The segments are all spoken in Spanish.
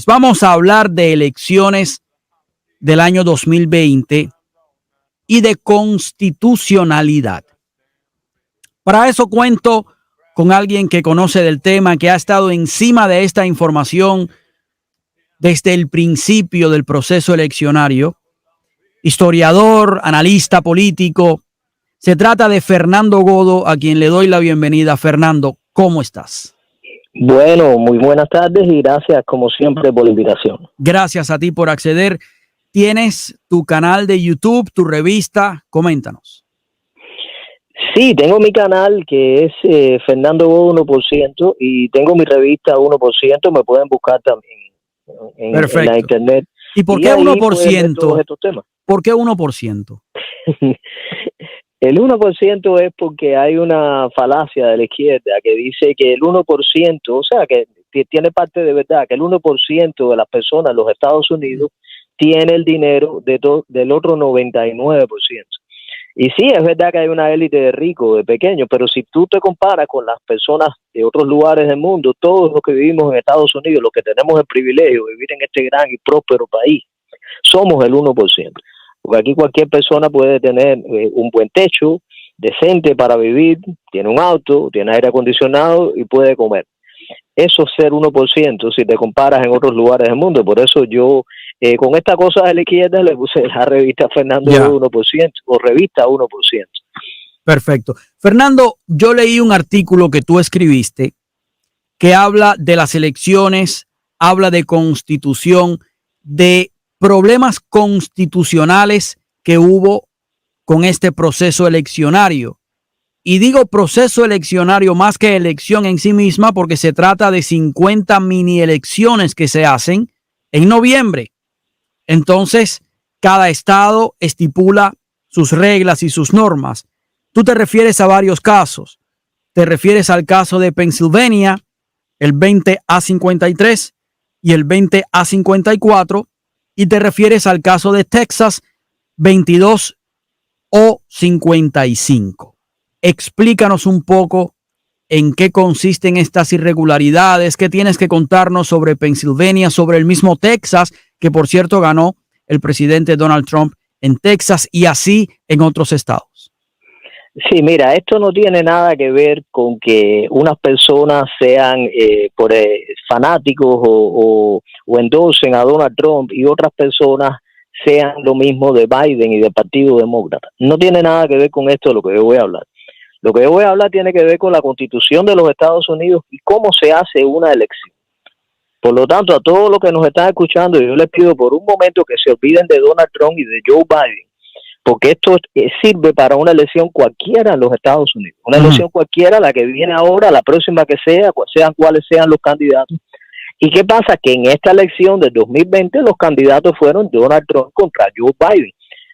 Vamos a hablar de elecciones del año 2020 y de constitucionalidad. Para eso cuento con alguien que conoce del tema, que ha estado encima de esta información desde el principio del proceso eleccionario, historiador, analista político. Se trata de Fernando Godo, a quien le doy la bienvenida. Fernando, ¿cómo estás? Bueno, muy buenas tardes y gracias como siempre por la invitación. Gracias a ti por acceder. ¿Tienes tu canal de YouTube, tu revista? Coméntanos. Sí, tengo mi canal que es Fernando Godo 1% y tengo mi revista 1%, me pueden buscar también en la internet. ¿Y por qué 1%? Todos estos temas. ¿Por qué 1%? El 1% es porque hay una falacia de la izquierda que dice que el 1%, o sea, que tiene parte de verdad, que el 1% de las personas en los Estados Unidos tiene el dinero del otro 99%. Y sí, es verdad que hay una élite de ricos, de pequeños, pero si tú te comparas con las personas de otros lugares del mundo, todos los que vivimos en Estados Unidos, los que tenemos el privilegio de vivir en este gran y próspero país, somos el 1%. Porque aquí cualquier persona puede tener un buen techo decente para vivir, tiene un auto, tiene aire acondicionado y puede comer. Eso es ser 1% si te comparas en otros lugares del mundo. Por eso yo, con esta cosa de la izquierda, le puse la revista Fernando 1% o revista 1%. Perfecto. Fernando, yo leí un artículo que tú escribiste que habla de las elecciones, habla de constitución, de problemas constitucionales que hubo con este proceso eleccionario. Y digo proceso eleccionario más que elección en sí misma porque se trata de 50 mini elecciones que se hacen en noviembre. Entonces, cada estado estipula sus reglas y sus normas. Tú te refieres a varios casos. Te refieres al caso de Pensilvania, el 20A53 y el 20A54. Y te refieres al caso de Texas 22O55. Explícanos un poco en qué consisten estas irregularidades, qué tienes que contarnos sobre Pensilvania, sobre el mismo Texas, que por cierto ganó el presidente Donald Trump en Texas y así en otros estados. Sí, mira, esto no tiene nada que ver con que unas personas sean fanáticos o endorsen a Donald Trump y otras personas sean lo mismo de Biden y del Partido Demócrata. No tiene nada que ver con esto de lo que yo voy a hablar. Lo que yo voy a hablar tiene que ver con la Constitución de los Estados Unidos y cómo se hace una elección. Por lo tanto, a todos los que nos están escuchando, yo les pido por un momento que se olviden de Donald Trump y de Joe Biden, porque esto sirve para una elección cualquiera en los Estados Unidos. Una elección cualquiera, la que viene ahora, la próxima que sea, sean cuáles sean los candidatos. ¿Y qué pasa? Que en esta elección del 2020 los candidatos fueron Donald Trump contra Joe Biden.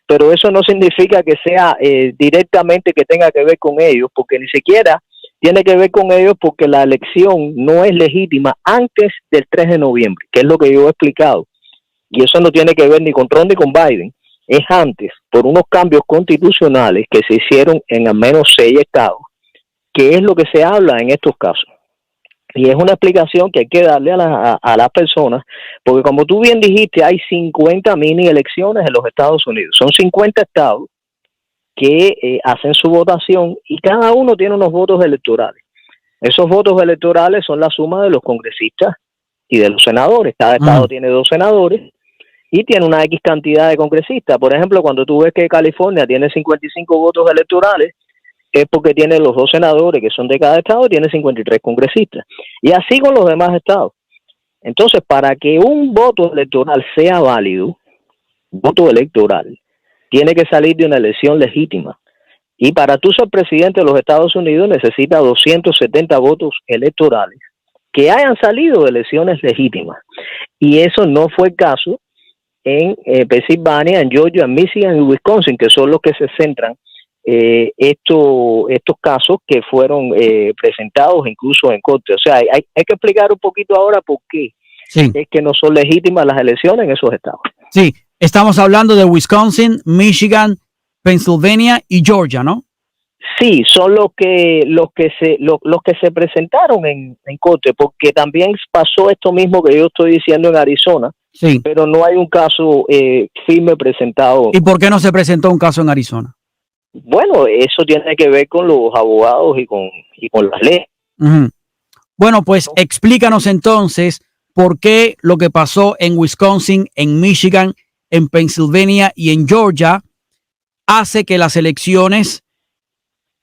Pero eso no significa que sea directamente que tenga que ver con ellos, porque ni siquiera tiene que ver con ellos porque la elección no es legítima antes del 3 de noviembre, que es lo que yo he explicado. Y eso no tiene que ver ni con Trump ni con Biden. Es antes, por unos cambios constitucionales que se hicieron en al menos 6 estados, que es lo que se habla en estos casos. Y es una explicación que hay que darle a las personas, porque como tú bien dijiste, hay 50 mini elecciones en los Estados Unidos. Son 50 estados que hacen su votación y cada uno tiene unos votos electorales. Esos votos electorales son la suma de los congresistas y de los senadores. Cada estado tiene 2 senadores y tiene una X cantidad de congresistas. Por ejemplo, cuando tú ves que California tiene 55 votos electorales, es porque tiene los 2 senadores que son de cada estado y tiene 53 congresistas. Y así con los demás estados. Entonces, para que un voto electoral sea válido, voto electoral, tiene que salir de una elección legítima. Y para tú ser presidente de los Estados Unidos necesitas 270 votos electorales que hayan salido de elecciones legítimas. Y eso no fue el caso en Pensilvania, en Georgia, en Michigan y Wisconsin, que son los que se centran estos casos que fueron presentados incluso en corte. O sea, hay que explicar un poquito ahora por qué es que no son legítimas las elecciones en esos estados. Sí, estamos hablando de Wisconsin, Michigan, Pennsylvania y Georgia, ¿no? Sí, son los que se presentaron en corte, porque también pasó esto mismo que yo estoy diciendo en Arizona, Sí. pero no hay un caso firme presentado. ¿Y por qué no se presentó un caso en Arizona? Bueno, eso tiene que ver con los abogados y con las leyes. Uh-huh. Bueno, pues explícanos entonces por qué lo que pasó en Wisconsin, en Michigan, en Pennsylvania y en Georgia hace que las elecciones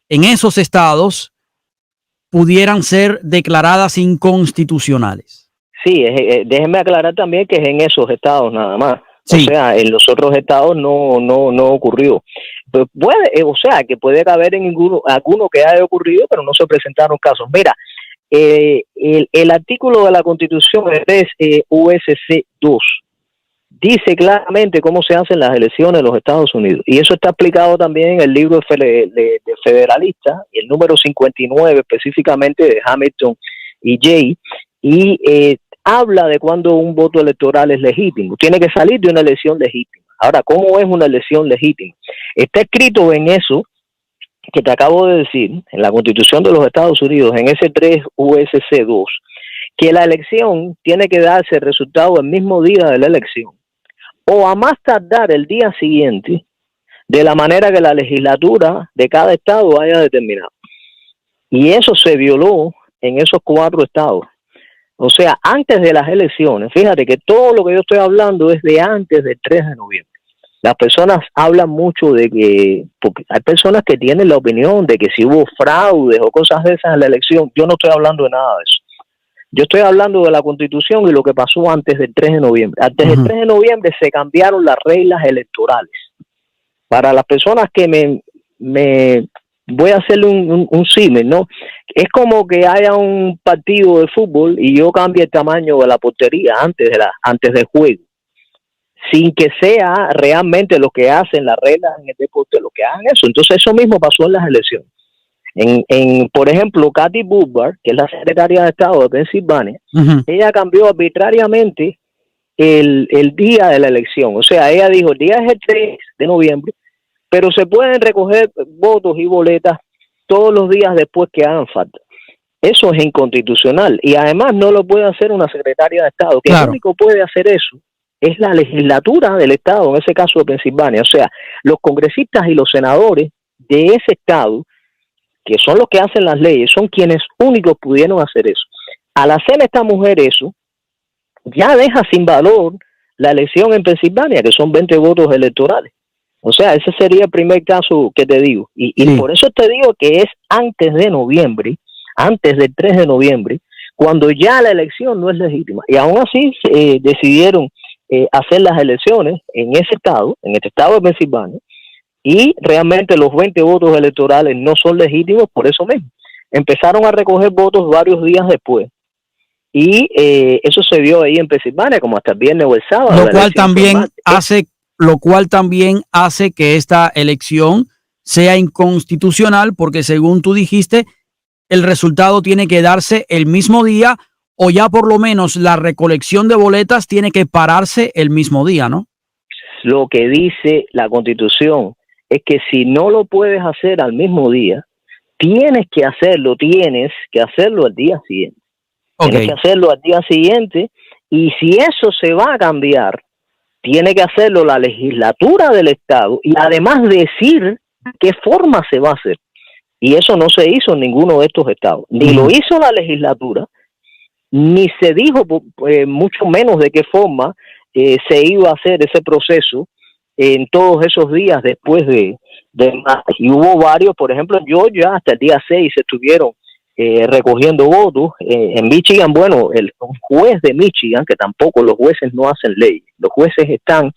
en esos estados pudieran ser declaradas inconstitucionales. Sí, déjenme aclarar también que es en esos estados nada más. Sí. O sea, en los otros estados no ocurrió. Pues o sea, que puede haber en alguno que haya ocurrido, pero no se presentaron casos. Mira, el artículo de la Constitución es USC 2. Dice claramente cómo se hacen las elecciones en los Estados Unidos. Y eso está explicado también en el libro de Federalista, el número 59 específicamente de Hamilton y Jay. Y habla de cuando un voto electoral es legítimo. Tiene que salir de una elección legítima. Ahora, ¿cómo es una elección legítima? Está escrito en eso que te acabo de decir, en la Constitución de los Estados Unidos, en ese 3 USC 2, que la elección tiene que darse el resultado el mismo día de la elección, o a más tardar el día siguiente, de la manera que la legislatura de cada estado haya determinado. Y eso se violó en esos 4 estados. O sea, antes de las elecciones, fíjate que todo lo que yo estoy hablando es de antes del 3 de noviembre. Las personas hablan mucho de que, porque hay personas que tienen la opinión de que si hubo fraudes o cosas de esas en la elección. Yo no estoy hablando de nada de eso. Yo estoy hablando de la Constitución y lo que pasó antes del 3 de noviembre. Antes del 3 de noviembre se cambiaron las reglas electorales. Para las personas que me voy a hacerle un símil, ¿no? Es como que haya un partido de fútbol y yo cambie el tamaño de la portería antes del juego, sin que sea realmente lo que hacen las reglas en el deporte, lo que hagan eso. Entonces eso mismo pasó en las elecciones. Por ejemplo, Kathy Boothbart, que es la secretaria de Estado de Pensilvania, ella cambió arbitrariamente el día de la elección. O sea, ella dijo, el día es el 3 de noviembre, pero se pueden recoger votos y boletas todos los días después que hagan falta. Eso es inconstitucional y además no lo puede hacer una secretaria de Estado, que el único puede hacer eso es la legislatura del estado, en ese caso de Pensilvania. O sea, los congresistas y los senadores de ese estado, que son los que hacen las leyes, son quienes únicos pudieron hacer eso. Al hacer esta mujer eso, ya deja sin valor la elección en Pensilvania, que son 20 votos electorales. O sea, ese sería el primer caso que te digo. Y por eso te digo que es antes de noviembre, antes del 3 de noviembre, cuando ya la elección no es legítima. Y aún así decidieron hacer las elecciones en ese estado, en este estado de Pensilvania, y realmente los 20 votos electorales no son legítimos por eso mismo. Empezaron a recoger votos varios días después. Y eso se vio ahí en Pensilvania, como hasta el viernes o el sábado. Lo cual también hace que esta elección sea inconstitucional, porque según tú dijiste, el resultado tiene que darse el mismo día, o ya por lo menos la recolección de boletas tiene que pararse el mismo día, ¿no? Lo que dice la Constitución es que si no lo puedes hacer al mismo día, tienes que hacerlo al día siguiente. Okay. Tienes que hacerlo al día siguiente, y si eso se va a cambiar, tiene que hacerlo la legislatura del estado y además decir qué forma se va a hacer. Y eso no se hizo en ninguno de estos estados. Ni lo hizo la legislatura, ni se dijo mucho menos de qué forma se iba a hacer ese proceso en todos esos días después de y hubo varios, por ejemplo, en Georgia hasta el día 6 se estuvieron recogiendo votos. En Michigan, bueno, el juez de Michigan, que tampoco los jueces no hacen leyes, los jueces están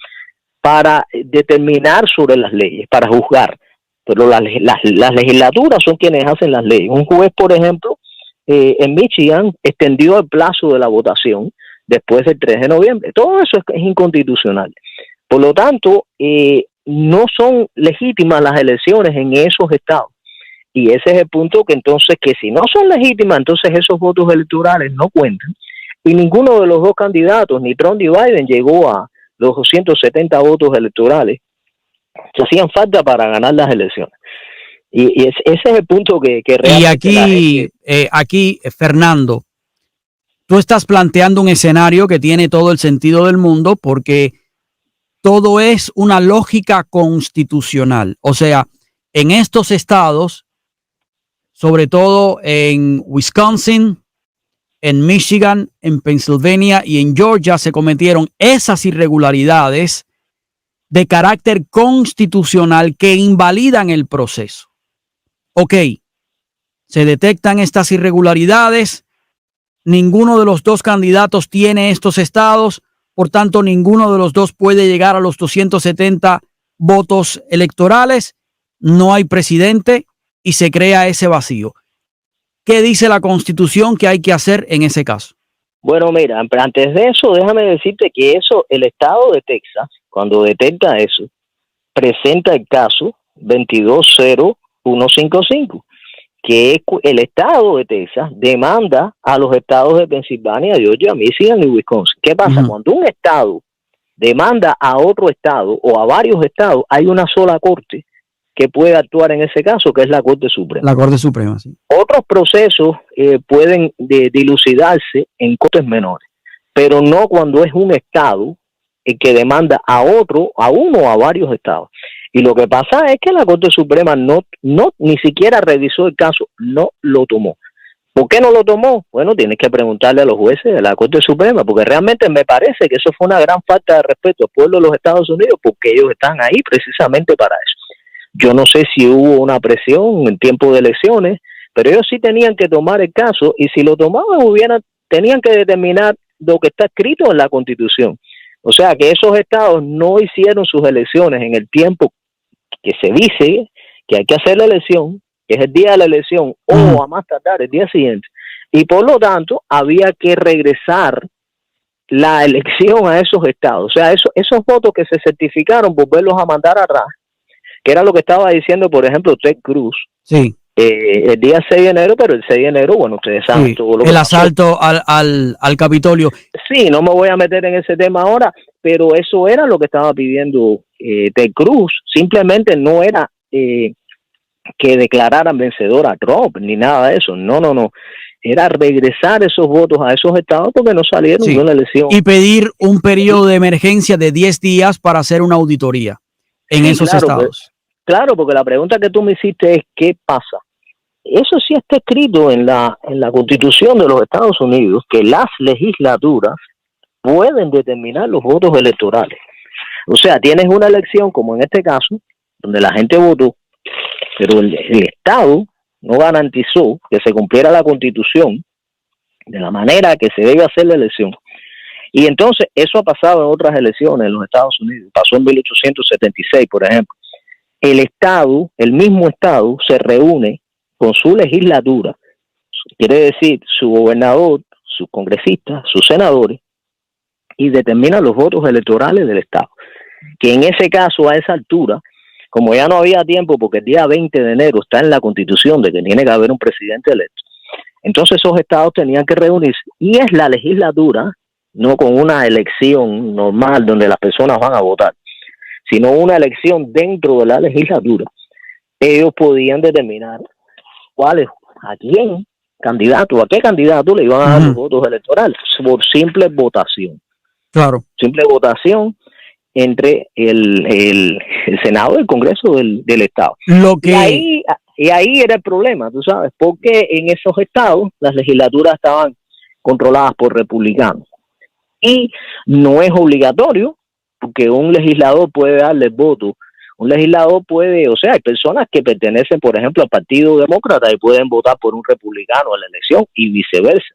para determinar sobre las leyes, para juzgar, pero las legislaturas son quienes hacen las leyes. Un juez, por ejemplo, en Michigan extendió el plazo de la votación después del 3 de noviembre. Todo eso es inconstitucional. Por lo tanto, no son legítimas las elecciones en esos estados. Y ese es el punto, que entonces, que si no son legítimas, entonces esos votos electorales no cuentan. Y ninguno de los dos candidatos, ni Trump ni Biden, llegó a los 270 votos electorales que hacían falta para ganar las elecciones. ese es el punto que Y realmente la gente... aquí, Fernando, tú estás planteando un escenario que tiene todo el sentido del mundo porque todo es una lógica constitucional. O sea, en estos estados, sobre todo en Wisconsin, en Michigan, en Pennsylvania y en Georgia, se cometieron esas irregularidades de carácter constitucional que invalidan el proceso. Ok, se detectan estas irregularidades, ninguno de los dos candidatos tiene estos estados, por tanto, ninguno de los dos puede llegar a los 270 votos electorales, no hay presidente y se crea ese vacío. ¿Qué dice la Constitución que hay que hacer en ese caso? Bueno, mira, antes de eso, déjame decirte que eso, el estado de Texas, cuando detecta eso, presenta el caso 220155, que es el estado de Texas demanda a los estados de Pensilvania, Georgia, Michigan y Wisconsin. ¿Qué pasa? Cuando un estado demanda a otro estado o a varios estados, hay una sola corte que puede actuar en ese caso, que es la Corte Suprema. La Corte Suprema, sí. Otros procesos pueden dilucidarse en cortes menores, pero no cuando es un estado el que demanda a otro, a uno o a varios estados. Y lo que pasa es que la Corte Suprema no ni siquiera revisó el caso, no lo tomó. ¿Por qué no lo tomó? Bueno, tienes que preguntarle a los jueces de la Corte Suprema, porque realmente me parece que eso fue una gran falta de respeto al pueblo de los Estados Unidos, porque ellos están ahí precisamente para eso. Yo no sé si hubo una presión en tiempo de elecciones, pero ellos sí tenían que tomar el caso, y si lo tomaban tenían que determinar lo que está escrito en la Constitución. O sea, que esos estados no hicieron sus elecciones en el tiempo que se dice que hay que hacer la elección, que es el día de la elección, o a más tardar el día siguiente, y por lo tanto había que regresar la elección a esos estados. O sea, esos votos que se certificaron, volverlos a mandar atrás, que era lo que estaba diciendo, por ejemplo, Ted Cruz, sí. El día 6 de enero, pero el 6 de enero, bueno, ustedes saben Sí, todo lo que el pasó. asalto al Capitolio. Sí, no me voy a meter en ese tema ahora, pero eso era lo que estaba pidiendo Ted Cruz. Simplemente no era que declararan vencedor a Trump, ni nada de eso. No. Era regresar esos votos a esos estados porque no salieron de una elección. Y pedir un periodo de emergencia de 10 días para hacer una auditoría en esos estados. Claro, porque la pregunta que tú me hiciste es ¿qué pasa? Eso sí está escrito en la Constitución de los Estados Unidos, que las legislaturas pueden determinar los votos electorales. O sea, tienes una elección, como en este caso, donde la gente votó, pero el Estado no garantizó que se cumpliera la Constitución de la manera que se debe hacer la elección. Y entonces eso ha pasado en otras elecciones en los Estados Unidos. Pasó en 1876, por ejemplo. El mismo Estado, se reúne con su legislatura, quiere decir su gobernador, sus congresistas, sus senadores, y determina los votos electorales del Estado. Que en ese caso, a esa altura, como ya no había tiempo, porque el día 20 de enero está en la Constitución de que tiene que haber un presidente electo, entonces esos estados tenían que reunirse, y es la legislatura, no con una elección normal donde las personas van a votar, sino una elección dentro de la legislatura. Ellos podían determinar a qué candidato le iban a dar los votos electorales por simple votación. Claro. Simple votación entre el Senado y el Congreso del Estado. Y ahí era el problema, tú sabes, porque en esos estados las legislaturas estaban controladas por republicanos. Y no es obligatorio, porque un legislador puede darle voto. Un legislador puede, o sea, hay personas que pertenecen, por ejemplo, al Partido Demócrata y pueden votar por un republicano en la elección y viceversa.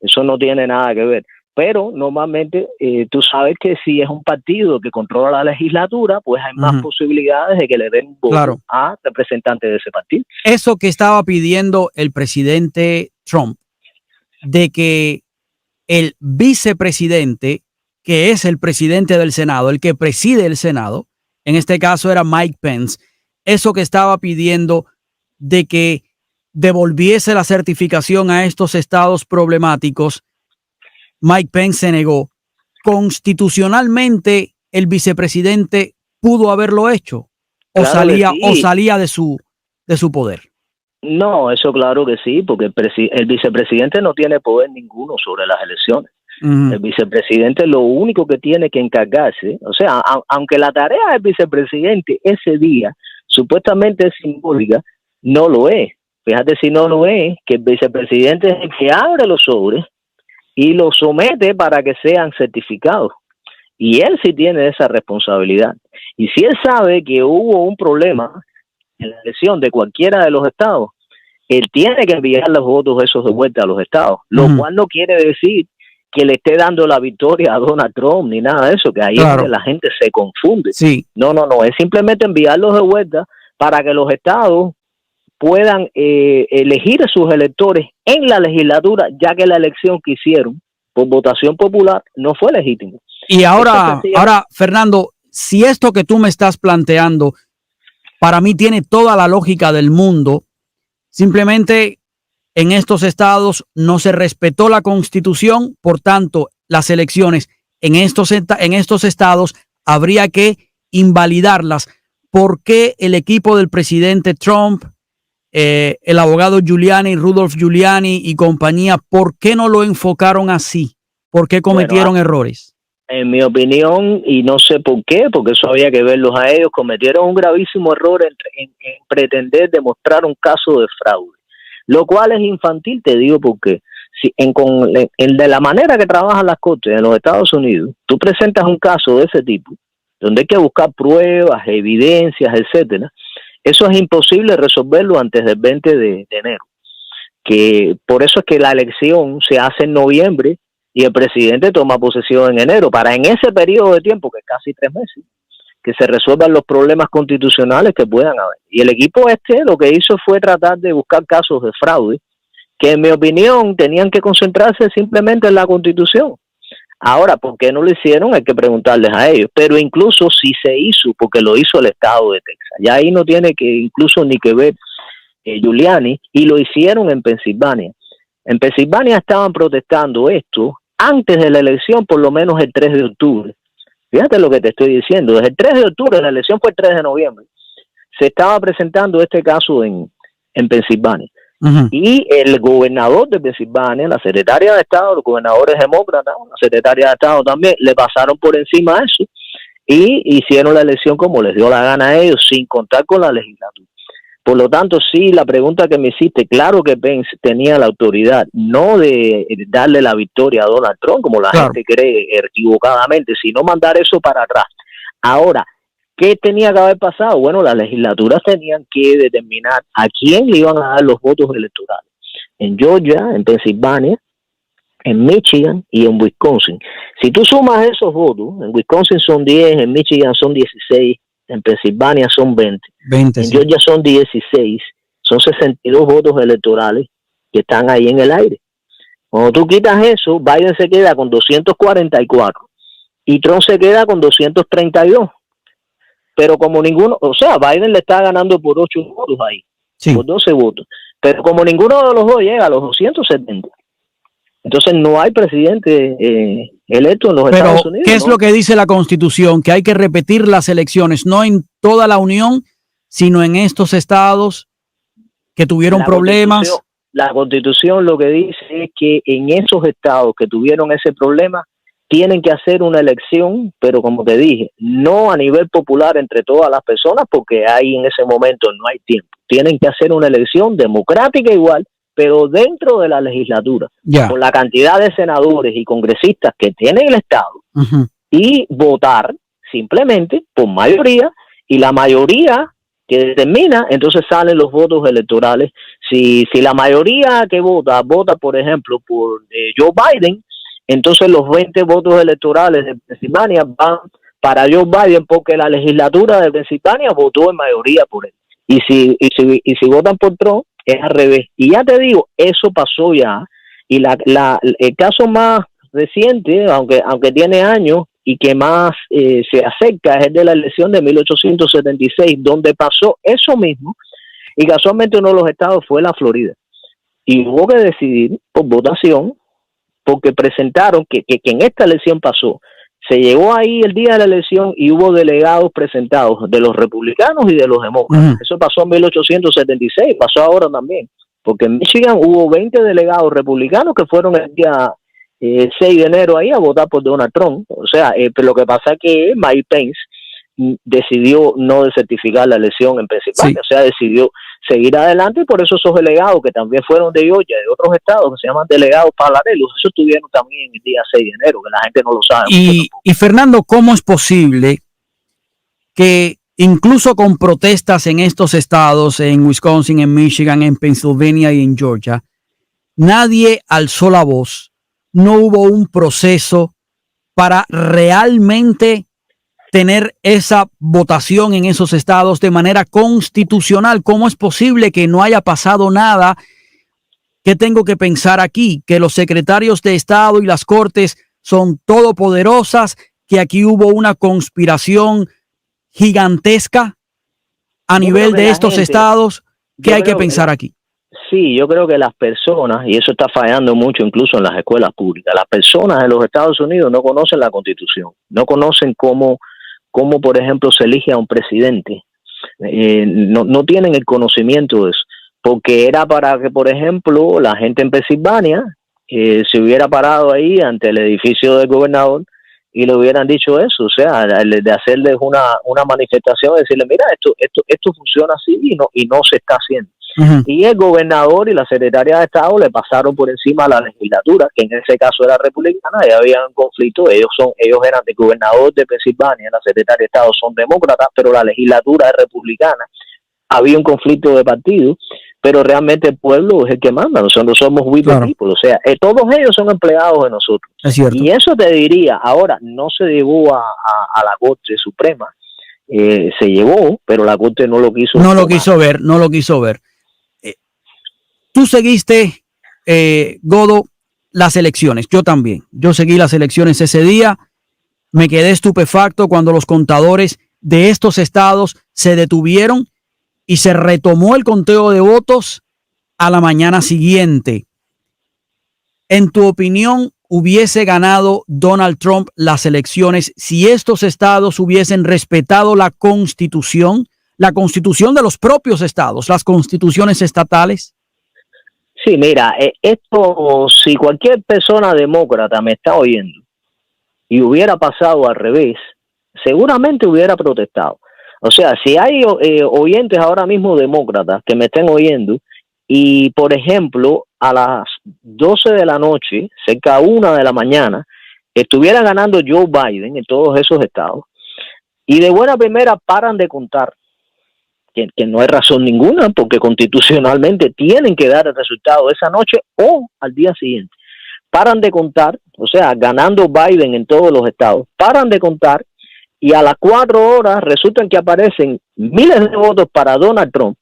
Eso no tiene nada que ver. Pero normalmente tú sabes que si es un partido que controla la legislatura, pues hay más posibilidades de que le den voto a representantes de ese partido. Eso que estaba pidiendo el presidente Trump, de que el vicepresidente, que es el presidente del Senado, el que preside el Senado, en este caso era Mike Pence, eso que estaba pidiendo de que devolviese la certificación a estos estados problemáticos, Mike Pence se negó. Constitucionalmente, el vicepresidente pudo haberlo hecho, o salía de su de su poder. No, eso claro que sí, porque el vicepresidente no tiene poder ninguno sobre las elecciones. El vicepresidente lo único que tiene que encargarse, o sea, aunque la tarea del vicepresidente ese día supuestamente es simbólica, no lo es. Fíjate si no lo es, que el vicepresidente es el que abre los sobres y los somete para que sean certificados. Y él sí tiene esa responsabilidad. Y si él sabe que hubo un problema en la elección de cualquiera de los estados, él tiene que enviar los votos esos de vuelta a los estados, lo cual no quiere decir que le esté dando la victoria a Donald Trump ni nada de eso, que ahí es donde la gente se confunde. Sí. No, es simplemente enviarlos de vuelta para que los estados puedan elegir a sus electores en la legislatura, ya que la elección que hicieron por votación popular no fue legítima. Y ahora, Fernando, si esto que tú me estás planteando para mí tiene toda la lógica del mundo, simplemente en estos estados no se respetó la Constitución, por tanto, las elecciones en estos estados habría que invalidarlas. ¿Por qué el equipo del presidente Trump, el abogado Giuliani, Rudolph Giuliani y compañía, por qué no lo enfocaron así? ¿Por qué cometieron errores? En mi opinión, y no sé por qué, porque eso había que verlos a ellos, cometieron un gravísimo error en pretender demostrar un caso de fraude, lo cual es infantil, te digo por qué. Si de la manera que trabajan las cortes en los Estados Unidos, tú presentas un caso de ese tipo, donde hay que buscar pruebas, evidencias, etcétera, eso es imposible resolverlo antes del 20 de enero. Que por eso es que la elección se hace en noviembre y el presidente toma posesión en enero, para en ese periodo de tiempo, que es casi 3 meses, que se resuelvan los problemas constitucionales que puedan haber. Y el equipo lo que hizo fue tratar de buscar casos de fraude, que en mi opinión tenían que concentrarse simplemente en la Constitución. Ahora, ¿por qué no lo hicieron? Hay que preguntarles a ellos. Pero incluso si se hizo, porque lo hizo el estado de Texas, ya ahí no tiene que incluso ni que ver Giuliani, y lo hicieron en Pensilvania. En Pensilvania estaban protestando esto antes de la elección, por lo menos el 3 de octubre. Fíjate lo que te estoy diciendo. Desde el 3 de octubre, la elección fue el 3 de noviembre. Se estaba presentando este caso en Pensilvania. Y el gobernador de Pensilvania, la secretaria de Estado, los gobernadores demócratas, la secretaria de Estado también, le pasaron por encima de eso y hicieron la elección como les dio la gana a ellos, sin contar con la legislatura. Por lo tanto, sí, la pregunta que me hiciste, claro que Pence tenía la autoridad, no de darle la victoria a Donald Trump, como la gente cree equivocadamente, sino mandar eso para atrás. Ahora, ¿qué tenía que haber pasado? Bueno, las legislaturas tenían que determinar a quién le iban a dar los votos electorales. En Georgia, en Pensilvania, en Michigan y en Wisconsin. Si tú sumas esos votos, en Wisconsin son 10, en Michigan son 16, en Pensilvania son 20 en Georgia son 16, son 62 votos electorales que están ahí en el aire. Cuando tú quitas eso, Biden se queda con 244 y Trump se queda con 232. Pero como ninguno, o sea, Biden le está ganando por 8 votos ahí, por 12 votos. Pero como ninguno de los dos llega a los 270, entonces no hay presidente electo en los Estados Unidos. ¿Qué es lo que dice la Constitución? Que hay que repetir las elecciones, no en toda la Unión, sino en estos estados que tuvieron problemas. La Constitución lo que dice es que en esos estados que tuvieron ese problema, tienen que hacer una elección, pero como te dije, no a nivel popular entre todas las personas, porque ahí en ese momento no hay tiempo. Tienen que hacer una elección democrática igual, pero dentro de la legislatura, con la cantidad de senadores y congresistas que tiene el Estado, y votar simplemente por mayoría, y la mayoría que determina, entonces salen los votos electorales. Si la mayoría que vota, por ejemplo, por Joe Biden, entonces los 20 votos electorales de Pensilvania van para Joe Biden, porque la legislatura de Pensilvania votó en mayoría por él. Y si votan por Trump, es al revés. Y ya te digo, eso pasó ya. Y el caso más reciente, aunque tiene años y que más se acerca, es el de la elección de 1876, donde pasó eso mismo. Y casualmente uno de los estados fue la Florida. Y hubo que decidir por votación, porque presentaron que en esta elección pasó Se llegó ahí el día de la elección y hubo delegados presentados de los republicanos y de los demócratas. Eso pasó en 1876, pasó ahora también, porque en Michigan hubo 20 delegados republicanos que fueron el día 6 de enero ahí a votar por Donald Trump. O sea, pero lo que pasa es que Mike Pence decidió no certificar la elección en Pensilvania, o sea, decidió seguir adelante, y por eso esos delegados que también fueron de Georgia, de otros estados, que se llaman delegados paralelos, eso estuvieron también el día 6 de enero, que la gente no lo sabe. Y Fernando, ¿cómo es posible que incluso con protestas en estos estados, en Wisconsin, en Michigan, en Pennsylvania y en Georgia, nadie alzó la voz? No hubo un proceso para realmente tener esa votación en esos estados de manera constitucional. ¿Cómo es posible que no haya pasado nada? ¿Qué tengo que pensar aquí? ¿Que los secretarios de Estado y las cortes son todopoderosas? ¿Que aquí hubo una conspiración gigantesca a nivel de estos estados? ¿Qué hay que pensar aquí? Sí, yo creo que las personas, y eso está fallando mucho incluso en las escuelas públicas, las personas en los Estados Unidos no conocen la Constitución, no conocen cómo por ejemplo, se elige a un presidente. No tienen el conocimiento de eso, porque era para que, por ejemplo, la gente en Pensilvania se hubiera parado ahí ante el edificio del gobernador y le hubieran dicho eso, o sea, de hacerles una manifestación, decirle, mira, esto funciona así y no se está haciendo. Y el gobernador y la secretaria de Estado le pasaron por encima a la legislatura, que en ese caso era republicana, y había un conflicto. Ellos eran el gobernador de Pensilvania, la secretaria de Estado son demócratas, pero la legislatura es republicana. Había un conflicto de partido, pero realmente el pueblo es el que manda. Nosotros somos we the people, o sea, todos ellos son empleados de nosotros. Es cierto. Y eso te diría, ahora no se llevó a la Corte Suprema, se llevó, pero la Corte no lo quiso. No lo quiso ver. Tú seguiste, Godo, las elecciones. Yo también. Yo seguí las elecciones ese día. Me quedé estupefacto cuando los contadores de estos estados se detuvieron y se retomó el conteo de votos a la mañana siguiente. En tu opinión, ¿hubiese ganado Donald Trump las elecciones si estos estados hubiesen respetado la Constitución de los propios estados, las constituciones estatales? Sí, mira, esto, si cualquier persona demócrata me está oyendo y hubiera pasado al revés, seguramente hubiera protestado. O sea, si hay oyentes ahora mismo demócratas que me estén oyendo y, por ejemplo, a las 12 de la noche, cerca a 1 de la mañana, estuviera ganando Joe Biden en todos esos estados y de buena primera paran de contar, que no hay razón ninguna, porque constitucionalmente tienen que dar el resultado esa noche o al día siguiente. Paran de contar, o sea, ganando Biden en todos los estados, paran de contar y a las 4 horas resultan que aparecen miles de votos para Donald Trump.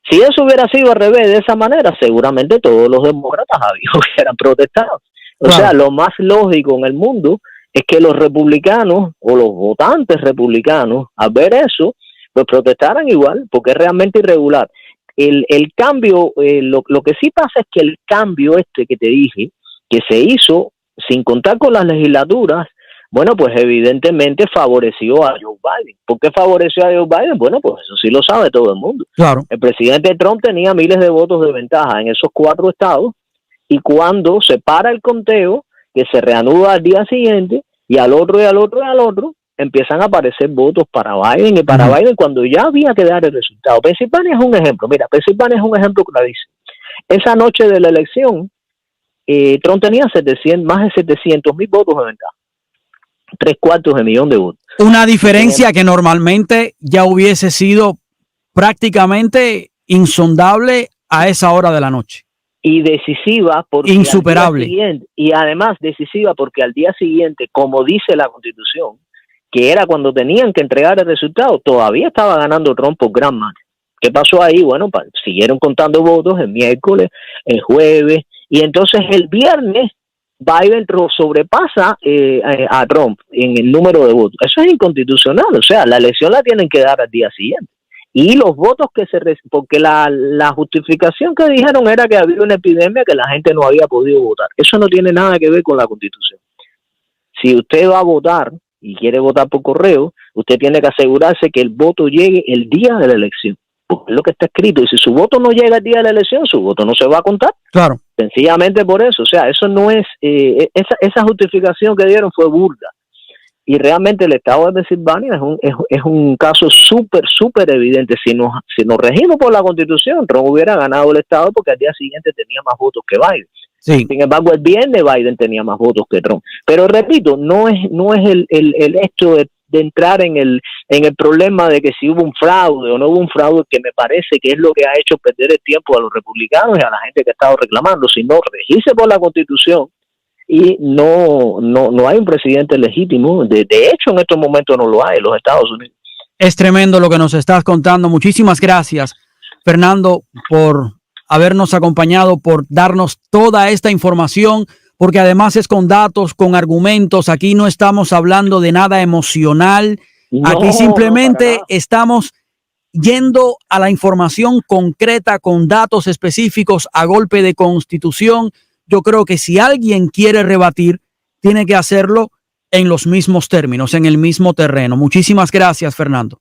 Si eso hubiera sido al revés de esa manera, seguramente todos los demócratas hubieran protestado. O sea, lo más lógico en el mundo es que los republicanos o los votantes republicanos, al ver eso, pues protestaran igual, porque es realmente irregular. El cambio, lo que sí pasa es que el cambio que te dije, que se hizo sin contar con las legislaturas, bueno, pues evidentemente favoreció a Joe Biden. ¿Por qué favoreció a Joe Biden? Bueno, pues eso sí lo sabe todo el mundo. Claro. El presidente Trump tenía miles de votos de ventaja en esos 4 estados, y cuando se para el conteo, que se reanuda al día siguiente, y al otro, y al otro, y al otro, empiezan a aparecer votos para Biden y para Biden cuando ya había que dar el resultado. Pensilvania es un ejemplo. Mira, Pensilvania es un ejemplo clarísimo. Esa noche de la elección, Trump tenía más de 700,000 votos de ventaja. 750,000 de votos. Una diferencia que normalmente ya hubiese sido prácticamente insondable a esa hora de la noche. Y decisiva porque insuperable. Y además decisiva porque al día siguiente, como dice la Constitución, que era cuando tenían que entregar el resultado, todavía estaba ganando Trump por gran margen. ¿Qué pasó ahí? Bueno, siguieron contando votos el miércoles, el jueves, y entonces el viernes Biden sobrepasa a Trump en el número de votos. Eso es inconstitucional, o sea, la elección la tienen que dar al día siguiente. Y los votos porque la justificación que dijeron era que había una epidemia que la gente no había podido votar. Eso no tiene nada que ver con la Constitución. Si usted va a votar y quiere votar por correo, usted tiene que asegurarse que el voto llegue el día de la elección. Porque es lo que está escrito. Y si su voto no llega el día de la elección, su voto no se va a contar. Claro. Sencillamente por eso. O sea, eso no es... esa justificación que dieron fue burda. Y realmente el estado de Pensilvania es un caso súper evidente. Si nos regimos por la Constitución, Trump hubiera ganado el estado porque al día siguiente tenía más votos que Biden. Sí. Sin embargo, el viernes Biden tenía más votos que Trump. Pero repito, no es el hecho de entrar en el problema de que si hubo un fraude o no hubo un fraude, que me parece que es lo que ha hecho perder el tiempo a los republicanos y a la gente que ha estado reclamando, sino regirse por la Constitución. Y no hay un presidente legítimo. De hecho, en estos momentos no lo hay en los Estados Unidos. Es tremendo lo que nos estás contando. Muchísimas gracias, Fernando, por habernos acompañado, por darnos toda esta información, porque además es con datos, con argumentos. Aquí no estamos hablando de nada emocional. Aquí simplemente estamos yendo a la información concreta, con datos específicos, a golpe de Constitución. Yo creo que si alguien quiere rebatir, tiene que hacerlo en los mismos términos, en el mismo terreno. Muchísimas gracias, Fernando.